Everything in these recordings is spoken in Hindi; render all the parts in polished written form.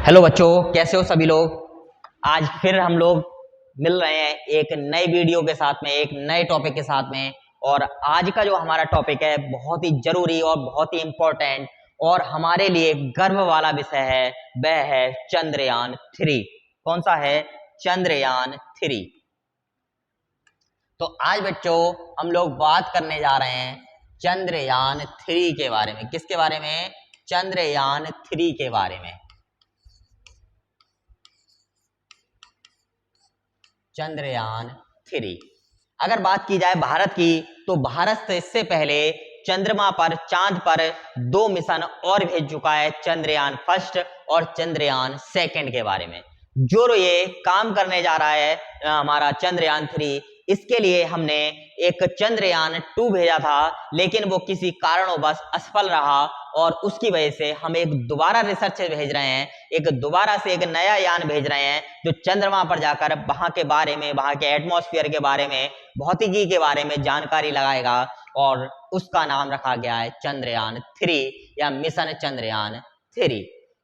हेलो बच्चों, कैसे हो सभी लोग। आज फिर हम लोग मिल रहे हैं एक नई वीडियो के साथ में, एक नए टॉपिक के साथ में। और आज का जो हमारा टॉपिक है बहुत ही जरूरी और बहुत ही इंपॉर्टेंट और हमारे लिए गर्व वाला विषय है, वह है चंद्रयान 3। कौन सा है? चंद्रयान 3। तो आज बच्चों हम लोग बात करने जा रहे हैं चंद्रयान 3 के बारे में। किसके बारे में? चंद्रयान 3 के बारे में। चंद्रयान 3। अगर बात की जाए भारत की, तो भारत से इससे पहले चंद्रमा पर, चांद पर 2 मिशन और भेज चुका है, चंद्रयान 1 और चंद्रयान 2 के बारे में। जो ये काम करने जा रहा है हमारा चंद्रयान 3, इसके लिए हमने एक चंद्रयान 2 भेजा था, लेकिन वो किसी कारणवश असफल रहा और उसकी वजह से हम एक दोबारा रिसर्च भेज रहे हैं, एक दोबारा से एक नया यान भेज रहे हैं जो चंद्रमा पर जाकर वहां के बारे में, वहां के एटमॉस्फेयर के बारे में, भौतिकी के बारे में जानकारी लगाएगा। और उसका नाम रखा गया है चंद्रयान 3 या मिशन चंद्रयान 3।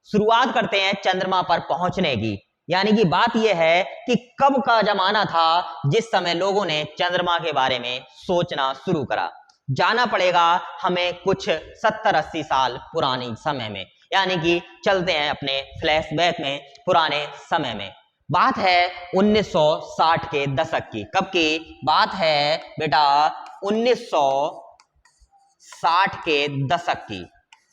शुरुआत करते हैं चंद्रमा पर पहुंचने की। यानी कि बात यह है कि कब का जमाना था जिस समय लोगों ने चंद्रमा के बारे में सोचना शुरू करा। जाना पड़ेगा हमें कुछ 70-80 साल पुरानी समय में। यानी कि चलते हैं अपने फ्लैशबैक में, पुराने समय में। बात है 1960 के दशक की। कब की बात है बेटा? 1960 के दशक की।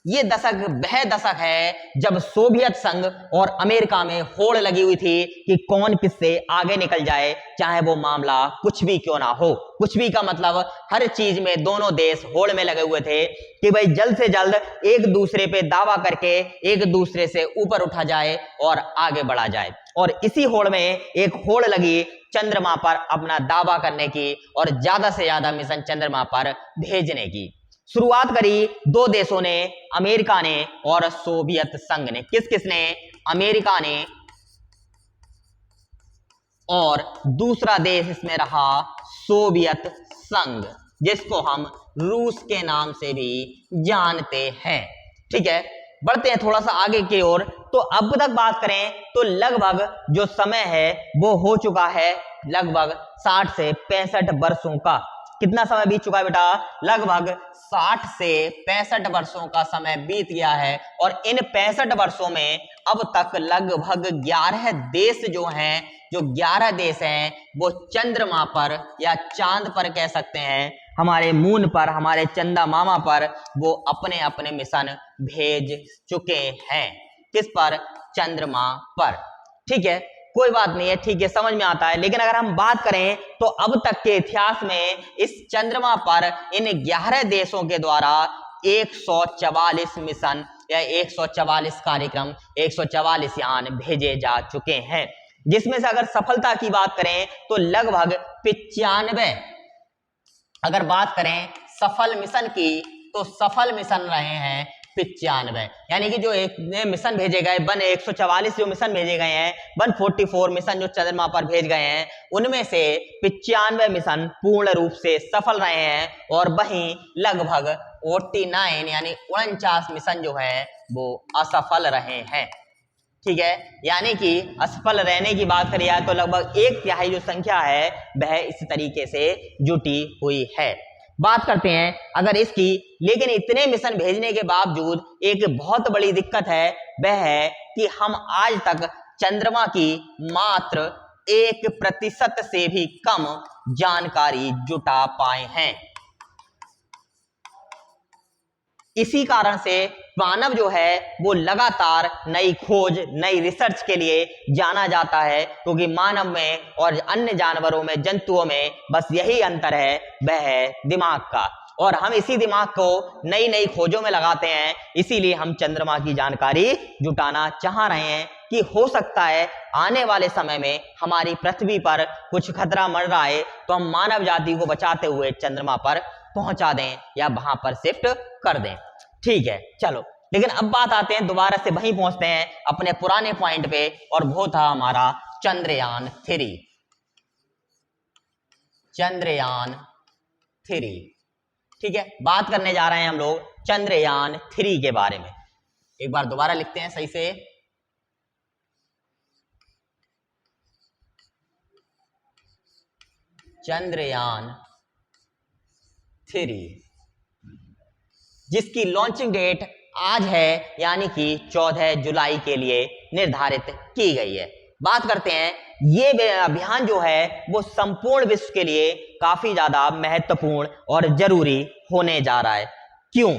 ये दशक वह दशक है जब सोवियत संघ और अमेरिका में होड़ लगी हुई थी कि कौन किससे आगे निकल जाए, चाहे वो मामला कुछ भी क्यों ना हो। कुछ भी का मतलब हर चीज में दोनों देश होड़ में लगे हुए थे कि भाई जल्द से जल्द एक दूसरे पे दावा करके एक दूसरे से ऊपर उठा जाए और आगे बढ़ा जाए। और इसी होड़ में एक होड़ लगी चंद्रमा पर अपना दावा करने की और ज्यादा से ज्यादा मिशन चंद्रमा पर भेजने की। शुरुआत करी 2 देशों ने, अमेरिका ने और सोवियत संघ ने। किस किसने? अमेरिका ने, और दूसरा देश इसमें रहा सोवियत संघ, जिसको हम रूस के नाम से भी जानते हैं। ठीक है, बढ़ते हैं थोड़ा सा आगे की ओर। तो अब तक बात करें तो लगभग जो समय है वो हो चुका है लगभग 60 से 65 वर्षों का। कितना समय बीत चुका है बेटा? लगभग 60 से 65 वर्षों का समय बीत गया है। और इन 65 वर्षों में अब तक लगभग 11 देश जो हैं, जो 11 देश हैं, वो चंद्रमा पर या चांद पर कह सकते हैं, हमारे मून पर, हमारे चंदा मामा पर वो अपने अपने मिशन भेज चुके हैं। किस पर? चंद्रमा पर। ठीक है, कोई बात नहीं है, ठीक है, समझ में आता है। लेकिन अगर हम बात करें तो अब तक के इतिहास में इस चंद्रमा पर इन 11 देशों के द्वारा 144 मिशन या 144 कार्यक्रम, 144 यान भेजे जा चुके हैं। जिसमें से अगर सफलता की बात करें तो लगभग 95, अगर बात करें सफल मिशन की तो सफल मिशन रहे हैं 95। यानी कि जो एक मिशन भेजे गए, 144 जो मिशन भेजे गए हैं, 144 मिशन जो चंद्रमा पर भेज गए हैं, उनमें से 95 मिशन पूर्ण रूप से सफल रहे हैं। और वहीं लगभग 49 यानी 49 मिशन जो है वो असफल रहे हैं। ठीक है, यानी कि असफल रहने की बात करिए तो लगभग 1/3 जो संख्या है वह इस तरीके से जुटी हुई है। बात करते हैं अगर इसकी, लेकिन इतने मिशन भेजने के बावजूद एक बहुत बड़ी दिक्कत है, वह है कि हम आज तक चंद्रमा की मात्र 1% से भी कम जानकारी जुटा पाए हैं। इसी कारण से मानव जो है वो लगातार नई खोज, नई रिसर्च के लिए जाना जाता है, क्योंकि मानव में और अन्य जानवरों में, जंतुओं में बस यही अंतर है, वह है दिमाग का। और हम इसी दिमाग को नई नई खोजों में लगाते हैं। इसीलिए हम चंद्रमा की जानकारी जुटाना चाह रहे हैं कि हो सकता है आने वाले समय में हमारी पृथ्वी पर कुछ खतरा मर रहा है तो हम मानव जाति को बचाते हुए चंद्रमा पर पहुंचा दें या वहां पर शिफ्ट कर दें। ठीक है, चलो, लेकिन अब बात आते हैं, दोबारा से वहीं पहुंचते हैं अपने पुराने पॉइंट पे, और वो था हमारा चंद्रयान 3। चंद्रयान 3, ठीक है, बात करने जा रहे हैं हम लोग चंद्रयान 3 के बारे में। एक बार दोबारा लिखते हैं सही से, चंद्रयान 3, जिसकी लॉन्चिंग डेट आज है, यानी कि 14 जुलाई के लिए निर्धारित की गई है। बात करते हैं, ये अभियान जो है वो संपूर्ण विश्व के लिए काफी ज्यादा महत्वपूर्ण और जरूरी होने जा रहा है। क्यों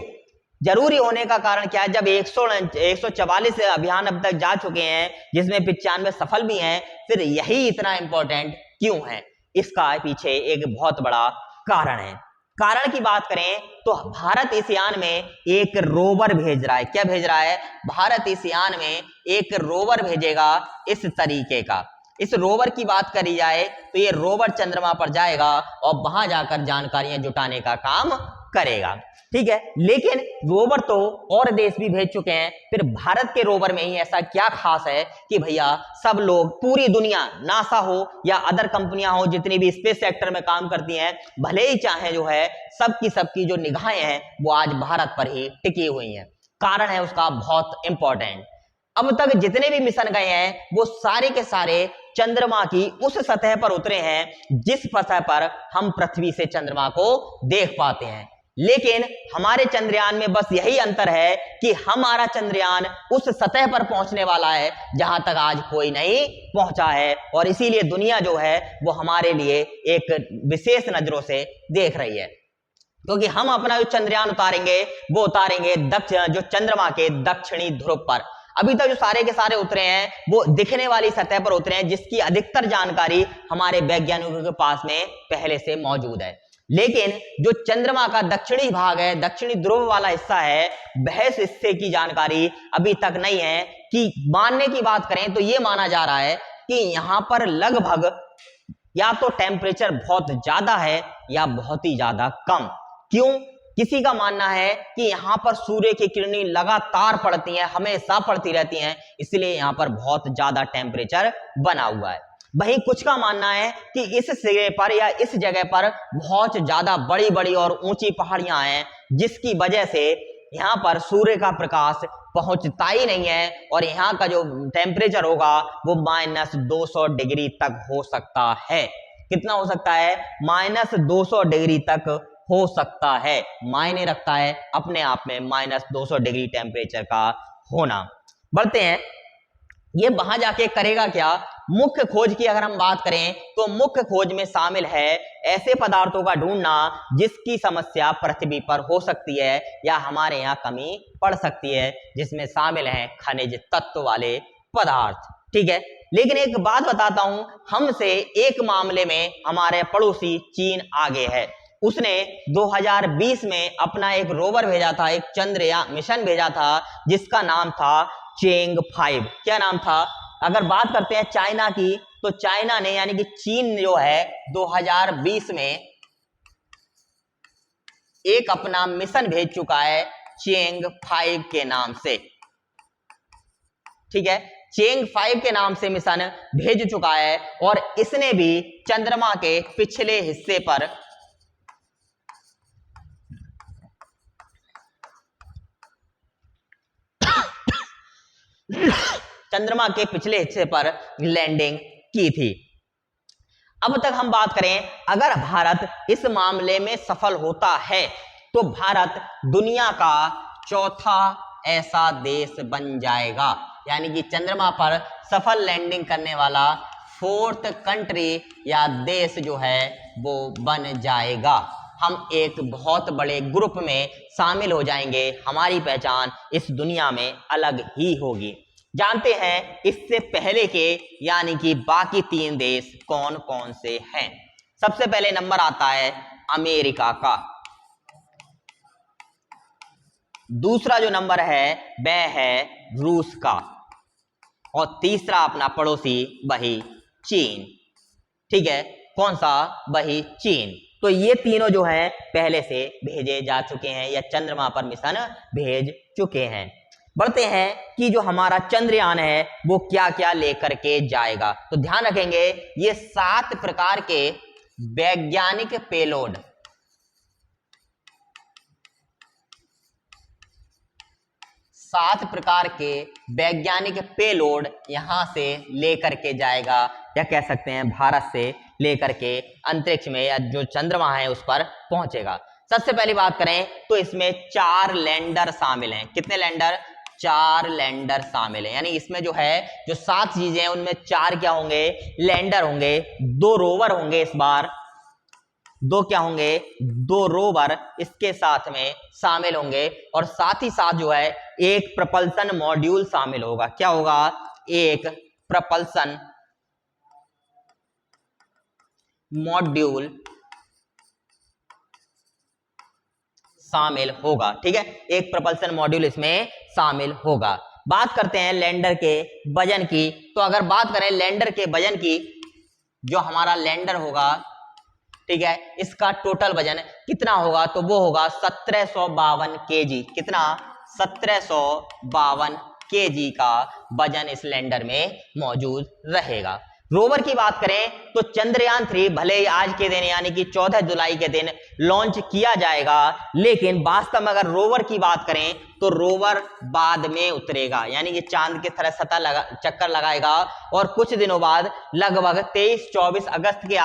जरूरी होने का कारण क्या है? जब 144 अभियान अब तक जा चुके हैं, जिसमें 95 सफल भी हैं, फिर यही इतना इंपॉर्टेंट क्यों है? इसका पीछे एक बहुत बड़ा कारण है। कारण की बात करें तो भारत इस यान में एक रोवर भेज रहा है। क्या भेज रहा है? भारत इस यान में एक रोवर भेजेगा इस तरीके का। इस रोवर की बात करी जाए तो ये रोवर चंद्रमा पर जाएगा और वहां जाकर जानकारियां जुटाने का काम करेगा। ठीक है, लेकिन रोवर तो और देश भी भेज चुके हैं, फिर भारत के रोवर में ही ऐसा क्या खास है कि भैया सब लोग, पूरी दुनिया, नासा हो या अदर कंपनियां हो, जितनी भी स्पेस सेक्टर में काम करती हैं, भले ही चाहे जो है सबकी जो निगाहें हैं वो आज भारत पर ही टिकी हुई हैं। कारण है उसका बहुत इंपॉर्टेंट। अब तक जितने भी मिशन गए हैं वो सारे के सारे चंद्रमा की उस सतह पर उतरे हैं जिस सतह पर हम पृथ्वी से चंद्रमा को देख पाते हैं। लेकिन हमारे चंद्रयान में बस यही अंतर है कि हमारा चंद्रयान उस सतह पर पहुंचने वाला है जहां तक आज कोई नहीं पहुंचा है, और इसीलिए दुनिया जो है वो हमारे लिए एक विशेष नजरों से देख रही है, क्योंकि हम अपना जो चंद्रयान उतारेंगे वो उतारेंगे जो चंद्रमा के दक्षिणी ध्रुव पर। अभी तक जो सारे के सारे उतरे हैं वो दिखने वाली सतह पर उतरे हैं, जिसकी अधिकतर जानकारी हमारे वैज्ञानिकों के पास में पहले से मौजूद है। लेकिन जो चंद्रमा का दक्षिणी भाग है, दक्षिणी ध्रुव वाला हिस्सा है, वह हिस्से की जानकारी अभी तक नहीं है। कि मानने की बात करें तो यह माना जा रहा है कि यहां पर लगभग या तो टेम्परेचर बहुत ज्यादा है या बहुत ही ज्यादा कम। क्यों? किसी का मानना है कि यहां पर सूर्य की किरणें लगातार पड़ती हैं, हमेशा पड़ती रहती हैं, इसलिए यहां पर बहुत ज्यादा टेम्परेचर बना हुआ है। वहीं कुछ का मानना है कि इस सिरे पर या इस जगह पर बहुत ज्यादा बड़ी बड़ी और ऊंची पहाड़ियां हैं, जिसकी वजह से यहां पर सूर्य का प्रकाश पहुंचता ही नहीं है, और यहां का जो टेम्परेचर होगा वो -200 डिग्री तक हो सकता है। कितना हो सकता है? -200 डिग्री तक हो सकता है। मायने रखता है अपने आप में -200 डिग्री टेम्परेचर का होना। बढ़ते हैं, ये वहां जाके करेगा क्या? मुख्य खोज की अगर हम बात करें तो मुख्य खोज में शामिल है ऐसे पदार्थों का ढूंढना जिसकी समस्या पृथ्वी पर हो सकती है या हमारे यहाँ कमी पड़ सकती है, जिसमें शामिल हैं खनिज तत्व वाले पदार्थ। ठीक है, लेकिन एक बात बताता हूं, हमसे एक मामले में हमारे पड़ोसी चीन आगे है। उसने 2020 में अपना एक रोवर भेजा था, एक चंद्रयान मिशन भेजा था, जिसका नाम था चेंग 5। क्या नाम था? अगर बात करते हैं चाइना की, तो चाइना ने यानी कि चीन जो है 2020 में एक अपना मिशन भेज चुका है चेंग 5 के नाम से। ठीक है, चेंग 5 के नाम से मिशन भेज चुका है, और इसने भी चंद्रमा के पिछले हिस्से पर चंद्रमा के पिछले हिस्से पर लैंडिंग की थी। अब तक हम बात करें, अगर भारत इस मामले में सफल होता है तो भारत दुनिया का चौथा ऐसा देश बन जाएगा, यानी कि चंद्रमा पर सफल लैंडिंग करने वाला 4th कंट्री या देश जो है वो बन जाएगा। हम एक बहुत बड़े ग्रुप में शामिल हो जाएंगे, हमारी पहचान इस दुनिया में अलग ही होगी। जानते हैं इससे पहले के यानी कि बाकी 3 देश कौन कौन से हैं। सबसे पहले नंबर आता है अमेरिका का, दूसरा जो नंबर है वह है रूस का, और तीसरा अपना पड़ोसी वही चीन। ठीक है, कौन सा? वही चीन। तो ये तीनों जो हैं पहले से भेजे जा चुके हैं या चंद्रमा पर मिशन भेज चुके हैं। बढ़ते हैं कि जो हमारा चंद्रयान है वो क्या क्या लेकर के जाएगा। तो ध्यान रखेंगे, ये 7 प्रकार के वैज्ञानिक पेलोड, 7 प्रकार के वैज्ञानिक पेलोड यहां से लेकर के जाएगा, या कह सकते हैं भारत से लेकर के अंतरिक्ष में या जो चंद्रमा है उस पर पहुंचेगा। सबसे पहली बात करें तो इसमें 4 लैंडर शामिल हैं। कितने लैंडर? 4 लैंडर शामिल हैं। यानी इसमें जो है जो 7 चीजें हैं उनमें 4 क्या होंगे? लैंडर होंगे। 2 रोवर होंगे। इस बार 2 क्या होंगे? 2 रोवर इसके साथ में शामिल होंगे और साथ ही साथ जो है एक प्रपल्सन मॉड्यूल शामिल होगा। क्या होगा? एक प्रपल्सन मॉड्यूल शामिल होगा। ठीक है, एक प्रपल्सन मॉड्यूल इसमें शामिल होगा। बात करते हैं लैंडर के वजन की। तो अगर बात करें लैंडर के वजन की, जो हमारा लैंडर होगा, ठीक है, इसका टोटल वजन कितना होगा? तो वो होगा 1752 केजी। कितना? 1752 केजी का वजन इस लैंडर में मौजूद रहेगा। रोवर की बात करें तो चंद्रयान 3 भले ही आज के दिन यानी कि 14 जुलाई के दिन लॉन्च किया जाएगा, लेकिन वास्तव में अगर रोवर की बात करें तो रोवर बाद में उतरेगा। यानी ये चांद की तरह सतह चक्कर लगाएगा और कुछ दिनों बाद लगभग 23-24 अगस्त के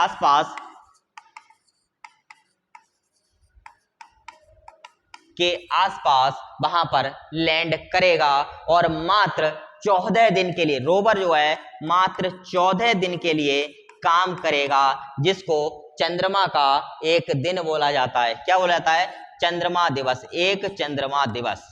आसपास वहां पर लैंड करेगा और मात्र 14 दिन के लिए रोवर जो है मात्र 14 दिन के लिए काम करेगा, जिसको चंद्रमा का एक दिन बोला जाता है। क्या बोला जाता है? चंद्रमा दिवस। एक चंद्रमा दिवस।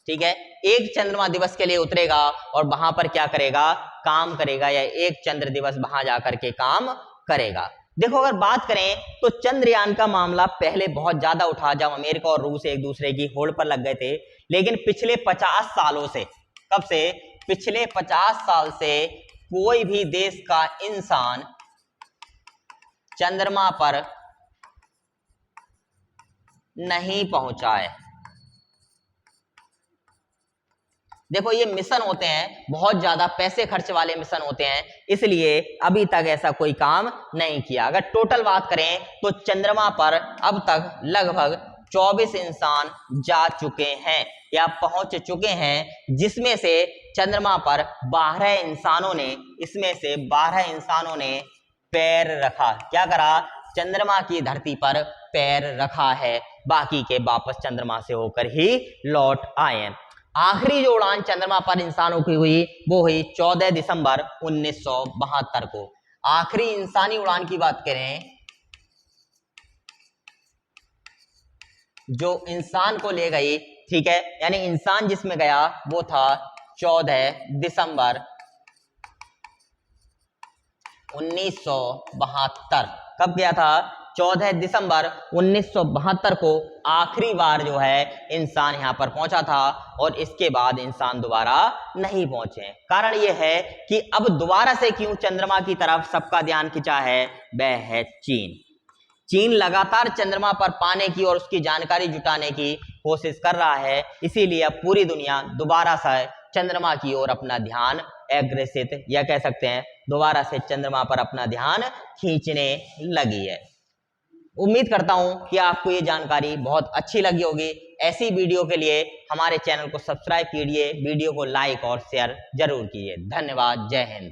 ठीक है, एक चंद्रमा दिवस के लिए उतरेगा और वहां पर क्या करेगा? काम करेगा, या एक चंद्र दिवस वहां जाकर के काम करेगा। देखो अगर बात करें तो चंद्रयान का मामला पहले बहुत ज्यादा उठा जब अमेरिका और रूस एक दूसरे की होड़ पर लग गए थे, लेकिन पिछले 50 सालों से, कब से? पिछले 50 साल से कोई भी देश का इंसान चंद्रमा पर नहीं पहुंचा है। देखो ये मिशन होते हैं, बहुत ज्यादा पैसे खर्च वाले मिशन होते हैं, इसलिए अभी तक ऐसा कोई काम नहीं किया। अगर टोटल बात करें तो चंद्रमा पर अब तक लगभग 24 इंसान जा चुके हैं या पहुंच चुके हैं, जिसमें से चंद्रमा पर 12 इंसानों ने पैर रखा। क्या करा? चंद्रमा की धरती पर पैर रखा है। बाकी के वापस चंद्रमा से होकर ही लौट आए हैं। आखिरी जो उड़ान चंद्रमा पर इंसानों की हुई वो हुई 14 दिसंबर 1972 को। आखिरी इंसानी उड़ान की बात करें, जो इंसान को ले गई, ठीक है, यानी इंसान जिसमें गया वो था 14 दिसंबर 1972। कब गया था? 14 दिसंबर 1972 को आखिरी बार जो है इंसान यहां पर पहुंचा था और इसके बाद इंसान दोबारा नहीं पहुंचे। कारण यह है कि अब दोबारा से क्यों चंद्रमा की तरफ सबका ध्यान खिंचा है, वह है चीन। चीन लगातार चंद्रमा पर पाने की और उसकी जानकारी जुटाने की कोशिश कर रहा है, इसीलिए अब पूरी दुनिया दोबारा से चंद्रमा की ओर अपना ध्यान अग्रसित या कह सकते हैं दोबारा से चंद्रमा पर अपना ध्यान खींचने लगी है। उम्मीद करता हूं कि आपको ये जानकारी बहुत अच्छी लगी होगी। ऐसी वीडियो के लिए हमारे चैनल को सब्सक्राइब कीजिए, वीडियो को लाइक और शेयर जरूर कीजिए। धन्यवाद। जय हिंद।